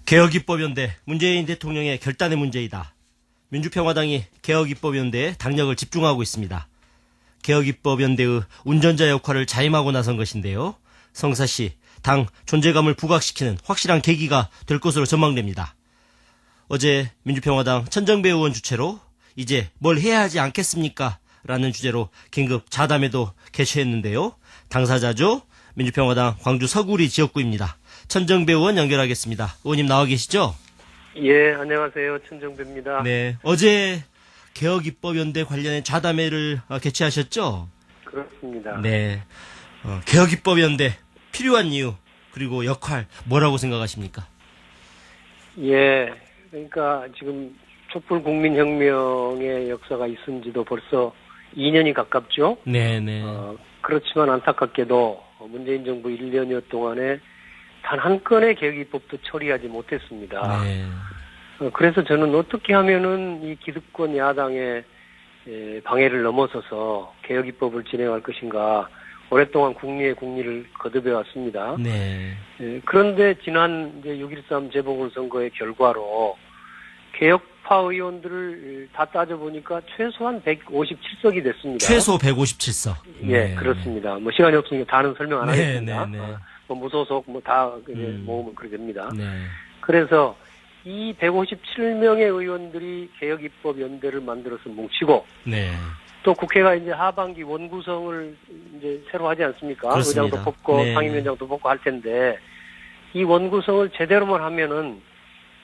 개혁입법연대 문재인 대통령의 결단의 문제이다. 민주평화당이 개혁입법연대에 당력을 집중하고 있습니다. 개혁입법연대의 운전자 역할을 자임하고 나선 것인데요. 성사시 당 존재감을 부각시키는 확실한 계기가 될 것으로 전망됩니다. 어제 민주평화당 천정배 의원 주최로 이제 뭘 해야 하지 않겠습니까? 라는 주제로 긴급 자담회도 개최했는데요. 당사자죠. 민주평화당 광주 서구리 지역구입니다. 천정배 의원 연결하겠습니다. 의원님 나와 계시죠? 예, 안녕하세요. 천정배입니다. 네, 어제 개혁입법연대 관련된 자담회를 개최하셨죠? 그렇습니다. 네, 개혁입법연대 필요한 이유 그리고 역할 뭐라고 생각하십니까? 예, 그러니까 지금 촛불국민혁명의 역사가 있은 지도 벌써 2년이 가깝죠? 네네. 그렇지만 안타깝게도 문재인 정부 1년여 동안에 단 한 건의 개혁입법도 처리하지 못했습니다. 네. 그래서 저는 어떻게 하면은 이 기득권 야당의 방해를 넘어서서 개혁입법을 진행할 것인가 오랫동안 국리의 국리를 거듭해 왔습니다. 네. 그런데 지난 이제 6.13 재보궐선거의 결과로 개혁파 의원들을 다 따져보니까 최소한 157석이 됐습니다. 최소 157석. 예, 네. 그렇습니다. 뭐 시간이 없으니까 다는 설명 안 하겠습니다. 네. 뭐 무소속 뭐 다 모으면 그렇게 됩니다. 네. 그래서 이 157명의 의원들이 개혁입법 연대를 만들어서 뭉치고 네. 또 국회가 이제 하반기 원구성을 이제 새로 하지 않습니까? 그렇습니다. 의장도 뽑고 네. 상임위원장도 뽑고 할 텐데 이 원구성을 제대로만 하면은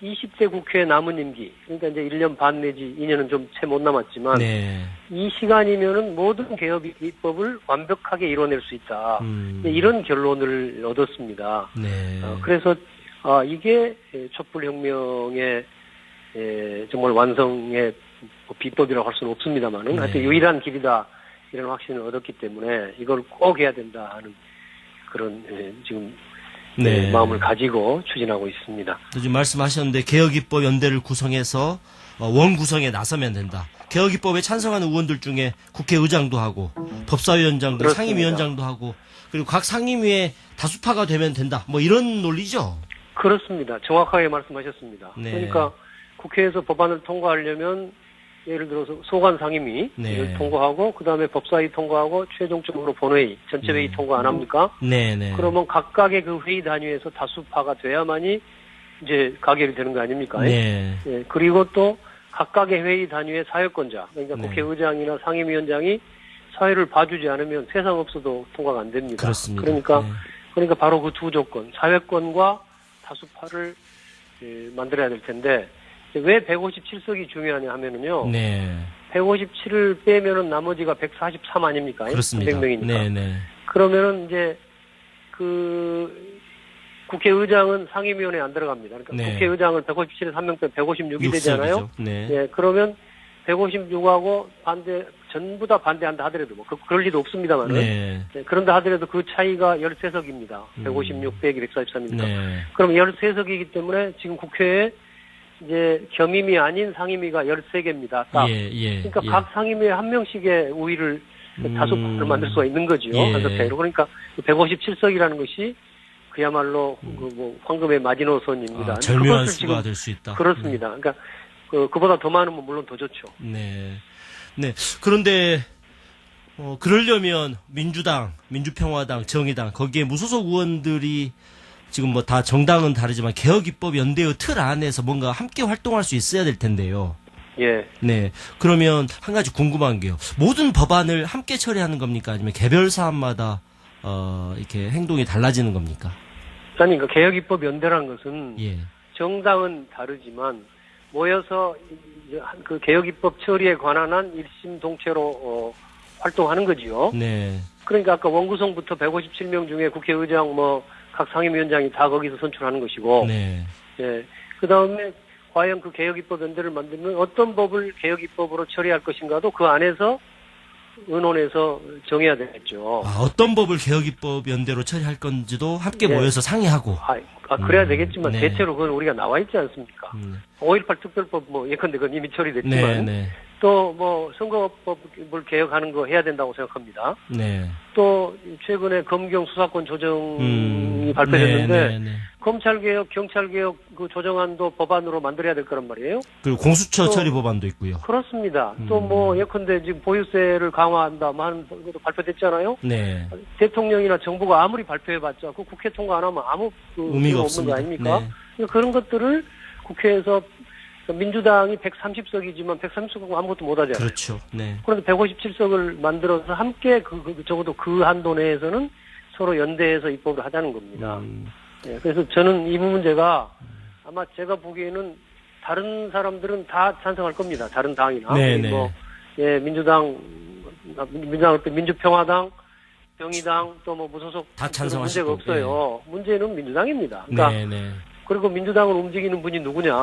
20대 국회 남은 임기, 그러니까 이제 1년 반 내지 2년은 좀 채 못 남았지만 네. 이 시간이면은 모든 개혁입법을 완벽하게 이뤄낼 수 있다. 이런 결론을 얻었습니다. 네. 그래서 이게 촛불혁명의 정말 완성의 비법이라고 할 수는 없습니다만은 네. 하여튼 유일한 길이다 이런 확신을 얻었기 때문에 이걸 꼭 해야 된다 하는 그런 지금 네. 마음을 가지고 추진하고 있습니다. 지금 말씀하셨는데 개혁입법 연대를 구성해서 원구성에 나서면 된다. 개혁입법에 찬성하는 의원들 중에 국회의장도 하고 법사위원장도 그렇습니다. 상임위원장도 하고 그리고 각 상임위에 다수파가 되면 된다. 뭐 이런 논리죠? 그렇습니다. 정확하게 말씀하셨습니다. 네. 그러니까 국회에서 법안을 통과하려면 예를 들어서 소관 상임위를 네. 통과하고 그다음에 법사위 통과하고 최종적으로 본회의 전체 회의 통과 안 합니까? 네네. 그러면 각각의 그 회의 단위에서 다수파가 돼야만이 이제 가결이 되는 거 아닙니까? 네. 예, 그리고 또 각각의 회의 단위의 사회권자, 그러니까 네. 국회의장이나 상임위원장이 사회를 봐주지 않으면 세상 없어도 통과가 안 됩니다. 그렇습니다. 그러니까 바로 그 두 조건, 사회권과 다수파를 만들어야 될 텐데 왜 157석이 중요하냐 하면은요. 네. 157을 빼면은 나머지가 143 아닙니까? 그렇습니다. 300명이니까. 네네. 그러면은 이제 그 국회의장은 상임위원회에 안 들어갑니다. 그러니까 네. 국회의장을 157에서 1명 빼면 156이 되잖아요. 네. 예, 그러면 156하고 전부 다 반대한다 하더라도 뭐 그럴 리도 없습니다만은. 네. 네, 그런다 하더라도 그 차이가 13석입니다. 156, 100이 143이니까. 네. 그럼 13석이기 때문에 지금 국회에 이제 겸임이 아닌 상임위가 13개입니다. 딱. 그러니까 각 상임위에 한 명씩의 우위를 다수파를 만들 수가 있는 거죠. 한석차이로. 그러니까 157석이라는 것이 그야말로 뭐 황금의 마지노선입니다. 절묘한 수가 될 수 있다. 그렇습니다. 그러니까 그보다 더 많으면 물론 더 좋죠. 네. 네. 그런데 그러려면 민주당, 민주평화당, 정의당 거기에 무소속 의원들이 지금 뭐 다 정당은 다르지만 개혁입법 연대의 틀 안에서 뭔가 함께 활동할 수 있어야 될 텐데요. 예. 네. 그러면 한 가지 궁금한 게요. 모든 법안을 함께 처리하는 겁니까? 아니면 개별 사안마다 이렇게 행동이 달라지는 겁니까? 아니, 그 개혁입법 연대라는 것은 예. 정당은 다르지만 모여서 그 개혁입법 처리에 관한 한 일심동체로 활동하는 거지요. 네. 그러니까 아까 원구성부터 157명 중에 국회의장 각 상임위원장이 다 거기서 선출하는 것이고. 네. 예. 그 다음에 과연 그 개혁입법 연대를 만들면 어떤 법을 개혁입법으로 처리할 것인가도 그 안에서 의논해서 정해야 되겠죠. 어떤 법을 개혁입법 연대로 처리할 건지도 함께 모여서 상의하고. 그래야 되겠지만 네. 대체로 그건 우리가 나와 있지 않습니까? 5.18 특별법 예컨대 그건 이미 처리됐지만 네. 또 뭐 선거법을 개혁하는 거 해야 된다고 생각합니다. 네. 또 최근에 검경 수사권 조정이 발표됐는데 검찰개혁, 경찰개혁 그 조정안도 법안으로 만들어야 될 거란 말이에요. 그리고 공수처 처리 법안도 있고요. 그렇습니다. 또 뭐 예컨대 지금 보유세를 강화한다 뭐 하는 것도 발표됐잖아요. 네. 대통령이나 정부가 아무리 발표해봤자 그 국회 통과 안 하면 아무 의미가 없는 거 아닙니까? 네. 그러니까 그런 것들을 국회에서 민주당이 130석이지만 130석은 아무것도 못하잖아요. 그렇죠. 네. 그런데 157석을 만들어서 함께 적어도 그 한도 내에서는 서로 연대해서 입법을 하자는 겁니다. 네, 그래서 저는 이 문제가 아마 제가 보기에는 다른 사람들은 다 찬성할 겁니다. 다른 당이나 뭐 민주당, 민주평화당, 정의당 또 뭐 무소속 다 찬성하실 문제가 없어요. 네. 문제는 민주당입니다. 그러니까 그리고 민주당을 움직이는 분이 누구냐?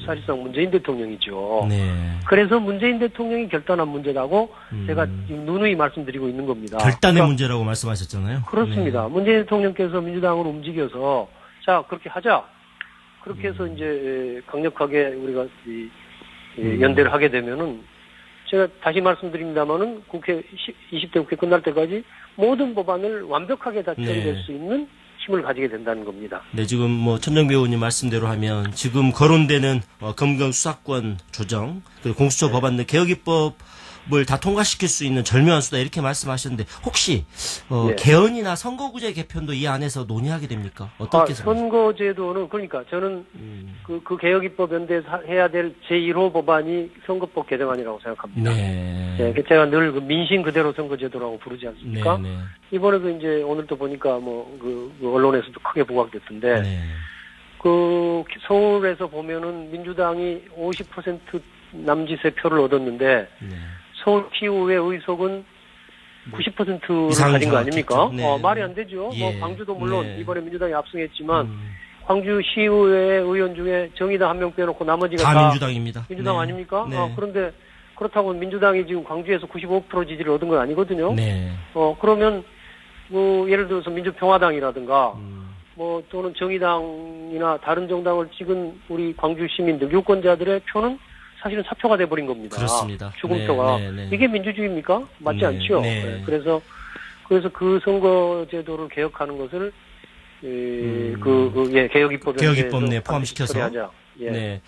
사실상 문재인 대통령이죠. 네. 그래서 문재인 대통령이 결단한 문제라고 제가 지금 누누이 말씀드리고 있는 겁니다. 결단의 그러니까, 문제라고 말씀하셨잖아요. 그렇습니다. 네. 문재인 대통령께서 민주당을 움직여서 자 그렇게 하자. 그렇게 해서 이제 강력하게 우리가 연대를 하게 되면은 제가 다시 말씀드립니다만은 국회 20대 국회 끝날 때까지 모든 법안을 완벽하게 다 처리될 수 있는 힘을 가지게 된다는 겁니다. 네, 지금 뭐 천정배 의원님 말씀대로 하면 지금 거론되는 검경 수사권 조정, 그리고 공수처 법안 등 개혁 입법을 다 통과시킬 수 있는 절묘한 수다 이렇게 말씀하셨는데 혹시 개헌이나 선거구제 개편도 이 안에서 논의하게 됩니까? 어떻게 생각하십니까? 선거제도는 그러니까 저는 그 개혁 입법 연대에서 해야 될 제1호 법안이 선거법 개정안이라고 생각합니다. 네, 제가 늘 그 민심 그대로 선거제도라고 부르지 않습니까? 네. 이번에도 이제 오늘도 보니까 그 언론에서도 크게 부각됐던데 그 서울에서 보면은 민주당이 50% 남짓의 표를 얻었는데 서울 키우의 의석은 90%를 가진 거 아닙니까? 말이 안 되죠. 뭐 광주도 물론 이번에 민주당이 압승했지만 광주 시의회 의원 중에 정의당 한 명 빼놓고 나머지가 다 민주당입니다. 민주당 아닙니까? 그런데 그렇다고 민주당이 지금 광주에서 95% 지지를 얻은 건 아니거든요. 그러면 뭐 예를 들어서 민주평화당이라든가 뭐 또는 정의당이나 다른 정당을 찍은 우리 광주 시민들 유권자들의 표는 사실은 사표가 돼버린 겁니다. 그렇습니다. 죽음표가. 이게 민주주의입니까? 맞지 않죠. 그래서 그 선거제도를 개혁하는 것을 개혁 입법 내 포함시켜서. 네.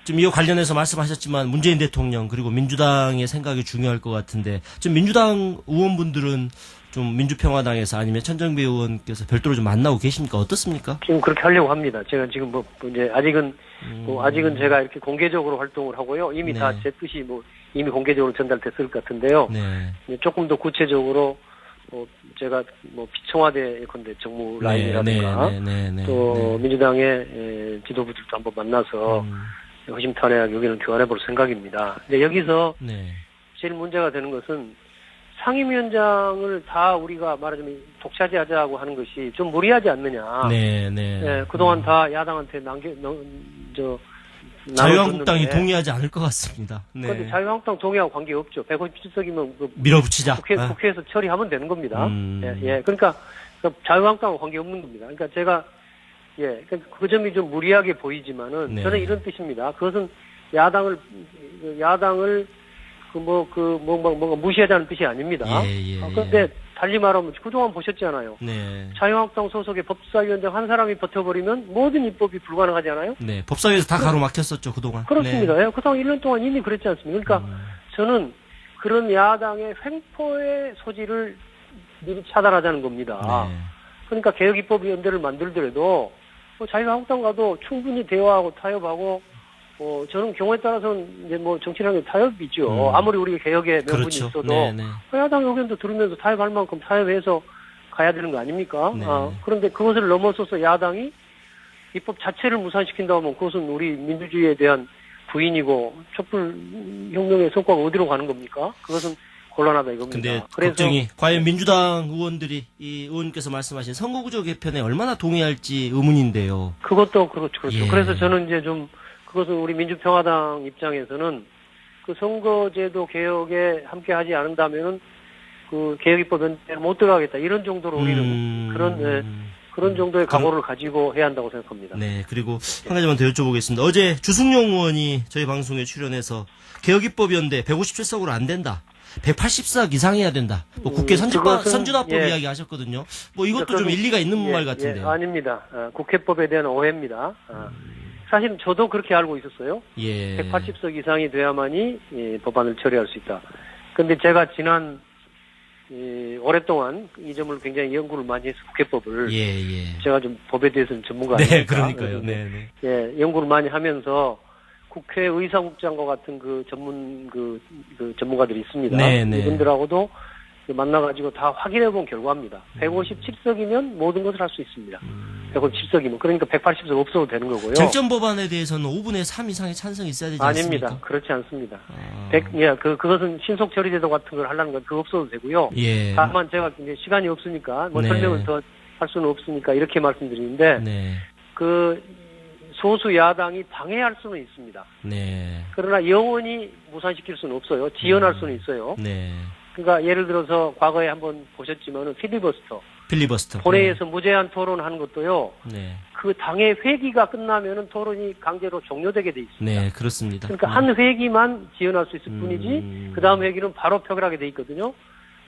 좀 이거 관련해서 말씀하셨지만 문재인 대통령 그리고 민주당의 생각이 중요할 것 같은데 좀 민주당 의원분들은 좀 민주평화당에서 아니면 천정배 의원께서 별도로 좀 만나고 계십니까? 어떻습니까? 지금 그렇게 하려고 합니다. 제가 지금 이제 아직은 제가 이렇게 공개적으로 활동을 하고요. 이미 다 제 뜻이 이미 공개적으로 전달됐을 것 같은데요. 조금 더 구체적으로 제가 비청와대 예컨대 정무 라인이라든가 또 민주당의 지도부들도 한번 만나서 허심탄회하게 의견을 교환해볼 생각입니다. 근데 여기서 제일 문제가 되는 것은 상임위원장을 다 우리가 말하자면 독차지하자고 하는 것이 좀 무리하지 않느냐. 그동안 다 야당한테 자유한국당이 동의하지 않을 것 같습니다. 그런데 자유한국당 동의하고 관계없죠. 157석이면 밀어붙이자. 국회에서 처리하면 되는 겁니다. 그러니까 자유한국당하고 관계없는 겁니다. 그러니까 제가 그 점이 좀 무리하게 보이지만은 저는 이런 뜻입니다. 그것은 야당을 뭔가 무시하자는 뜻이 아닙니다. 그런데 달리 말하면 그동안 보셨잖아요. 자유한국당 소속의 법사위원장 한 사람이 버텨버리면 모든 입법이 불가능하지 않아요? 법사위에서 다 가로막혔었죠, 그동안. 그렇습니다. 그동안 1년 동안 이미 그랬지 않습니까? 그러니까 저는 그런 야당의 횡포의 소지를 미리 차단하자는 겁니다. 그러니까 개혁 입법 연대를 만들더라도 자유한국당과도 충분히 대화하고 타협하고 저는 경우에 따라서는 이제 정치라는 게 타협이죠. 아무리 우리가 개혁의 명분이 있어도 야당 의견도 들으면서 타협할 만큼 타협해서 가야 되는 거 아닙니까? 그런데 그것을 넘어서서 야당이 입법 자체를 무산시킨다면 그것은 우리 민주주의에 대한 부인이고 촛불혁명의 성과가 어디로 가는 겁니까? 그것은 곤란하다 이겁니다. 근데 걱정이 과연 민주당 의원들이 이 의원님께서 말씀하신 선거구조 개편에 얼마나 동의할지 의문인데요. 그것도 그렇죠. 그래서 저는 이제 그것은 우리 민주평화당 입장에서는 그 선거제도 개혁에 함께하지 않는다면은 그 개혁 입법 연대를 못 들어가겠다 이런 정도로 우리는 그런 정도의 각오를 가지고 해야 한다고 생각합니다. 그리고 한 가지만 더 여쭤보겠습니다. 어제 주승용 의원이 저희 방송에 출연해서 개혁 입법 연대 157석으로 안 된다. 180석 이상해야 된다. 뭐 국회 선진화법 이야기 하셨거든요. 뭐 이것도 좀 일리가 있는 말 같은데요. 아닙니다. 국회법에 대한 오해입니다. 사실 저도 그렇게 알고 있었어요. 180석 이상이 돼야만이 법안을 처리할 수 있다. 근데 제가 지난 오랫동안 이 점을 굉장히 연구를 많이 해서 국회법을 제가 좀 법에 대해서는 전문가 아닙니까? 네, 그러니까요. 네. 연구를 많이 하면서 국회 의사국장과 같은 그 전문가들이 있습니다. 이분들하고도 만나가지고 다 확인해본 결과입니다. 157석이면 모든 것을 할 수 있습니다. 157석이면. 그러니까 180석 없어도 되는 거고요. 쟁점 법안에 대해서는 5분의 3 이상의 찬성이 있어야 되지 않습니까? 아닙니다. 그렇지 않습니다. 그것은 신속 처리제도 같은 걸 하려는 건 그거 없어도 되고요. 다만 제가 이제 시간이 없으니까 설명을 더 할 수는 없으니까 이렇게 말씀드리는데 그 소수 야당이 방해할 수는 있습니다. 그러나 영원히 무산시킬 수는 없어요. 지연할 수는 있어요. 그러니까 예를 들어서 과거에 한번 보셨지만은 필리버스터. 본회의에서 무제한 토론하는 것도요. 그 당의 회기가 끝나면은 토론이 강제로 종료되게 돼 있습니다. 네, 그렇습니다. 그러니까 한 회기만 지연할 수 있을 뿐이지 그 다음 회기는 바로 표결하게 돼 있거든요.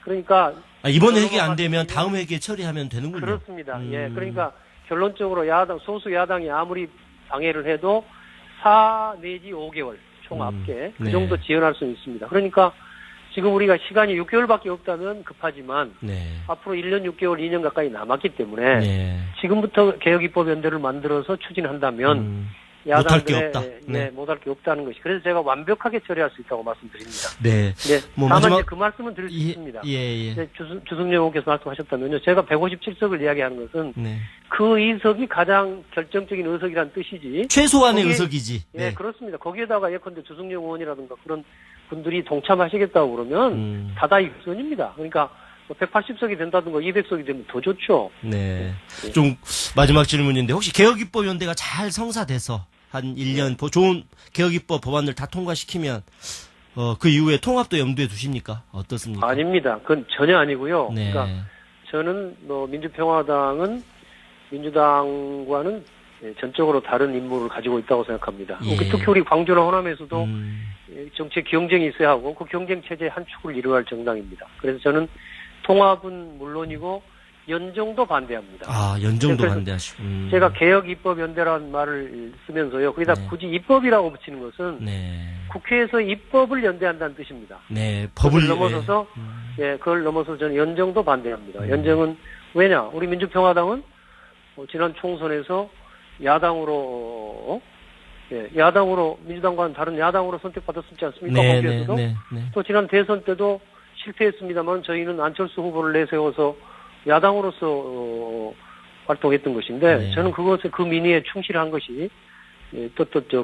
그러니까 이번 회기 안 되면 다음 회기에 처리하면 되는군요. 그렇습니다. 그러니까 결론적으로 소수 야당이 아무리 방해를 해도 4 내지 5개월 총 합계 그 정도 지연할 수 있습니다. 그러니까 지금 우리가 시간이 6개월밖에 없다면 급하지만 앞으로 1년 6개월, 2년 가까이 남았기 때문에 지금부터 개혁입법연대를 만들어서 추진한다면 못할 게 없다. 못할 게 없다는 것이. 그래서 제가 완벽하게 처리할 수 있다고 말씀드립니다. 뭐 다만 마지막... 이제 그 말씀은 드릴 수 있습니다. 주승용 의원께서 말씀하셨다면요. 제가 157석을 이야기하는 것은 그 의석이 가장 결정적인 의석이란 뜻이지. 최소한의 의석이지. 그렇습니다. 거기에다가 예컨대 주승용 의원이라든가 그런 분들이 동참하시겠다고 그러면 다다익선입니다. 그러니까 180석이 된다든가 200석이 되면 더 좋죠. 좀 마지막 질문인데 혹시 개혁입법연대가 잘 성사돼서 한 1년 좋은 개혁입법 법안을 다 통과시키면 그 이후에 통합도 염두에 두십니까? 어떻습니까? 아닙니다. 그건 전혀 아니고요. 그러니까 저는 민주평화당은 민주당과는 전적으로 다른 임무를 가지고 있다고 생각합니다. 특히 우리 광주나 호남에서도 정치의 경쟁이 있어야 하고 그 경쟁 체제의 한 축을 이루어야 할 정당입니다. 그래서 저는 통합은 물론이고 연정도 반대합니다. 연정도 반대하시고. 제가 개혁입법연대라는 말을 쓰면서요. 거기다 굳이 입법이라고 붙이는 것은 국회에서 입법을 연대한다는 뜻입니다. 법을 넘어서서 그걸 넘어서 저는 연정도 반대합니다. 연정은 왜냐? 우리 민주평화당은 지난 총선에서 야당으로 민주당과는 다른 야당으로 선택받았었지 않습니까? 거기에서도 또 지난 대선 때도 실패했습니다만 저희는 안철수 후보를 내세워서 야당으로서 활동했던 것인데 저는 그것에 그 민의에 충실한 것이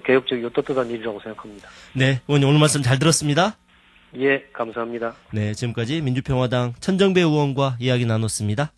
개혁적이고 떳떳한 일이라고 생각합니다. 의원님 오늘 말씀 잘 들었습니다. 감사합니다. 지금까지 민주평화당 천정배 의원과 이야기 나눴습니다.